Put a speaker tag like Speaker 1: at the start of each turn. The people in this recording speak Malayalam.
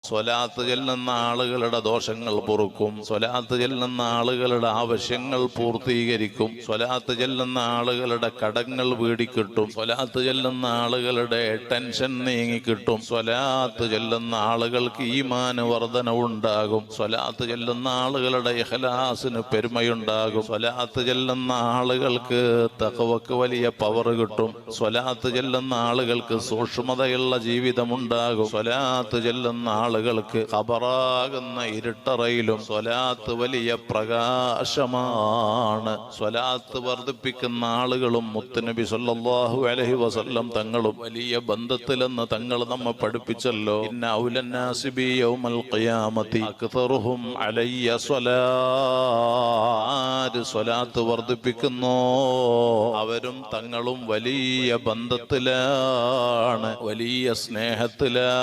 Speaker 1: സ്വലാത്ത് ചെല്ലുന്ന ആളുകളുടെ ദോഷങ്ങൾ പൊറുക്കും. സ്വലാത്ത് ചെല്ലുന്ന ആളുകളുടെ ആവശ്യങ്ങൾ പൂർത്തീകരിക്കും. സ്വലാത്ത് ചെല്ലുന്ന ആളുകളുടെ കടങ്ങൾ വീടിക്കിട്ടും. സ്വലാത്ത് ചെല്ലുന്ന ആളുകളുടെ ടെൻഷൻ നീങ്ങിക്കിട്ടും. സ്വലാത്ത് ചെല്ലുന്ന ആളുകൾക്ക് ഈമാന് വർധനവുണ്ടാകും. സ്വലാത്ത് ചെല്ലുന്ന ആളുകളുടെ ഇഖ്ലാസിന് പെരുമയുണ്ടാകും. സ്വലാത്ത് ചെല്ലുന്ന ആളുകൾക്ക് തഖ്വക്ക് വലിയ പവർ കിട്ടും. സ്വലാത്ത് ചെല്ലുന്ന ആളുകൾക്ക് സൂക്ഷ്മതയുള്ള ജീവിതമുണ്ടാകും. സ്വലാത്ത് ചെല്ലുന്ന ആളുകൾക്ക് ഖബറാകുന്ന ഇരുട്ടറയിലും സ്വലാത്ത് വലിയ പ്രകാശമാണ്. സ്വലാത്ത് വർദ്ധിപ്പിക്കുന്ന ആളുകളും മുത്തുനബി സല്ലല്ലാഹു അലൈഹി വസല്ലം തങ്ങളും വലിയ ബന്ധത്തിലെന്ന് തങ്ങൾ നമ്മെ പഠിപ്പിച്ചല്ലോ. ഇന്ന ഔലന്നാസി ബി യൗമൽ ഖിയാമത്തി അക്തറുഹും അലയ്യ സ്വലാത്ത്. സ്വലാത്ത് വർദ്ധിപ്പിക്കുന്നു അവരും തങ്ങളും വലിയ ബന്ധത്തിലാണ്, വലിയ സ്നേഹത്തിലാണ്.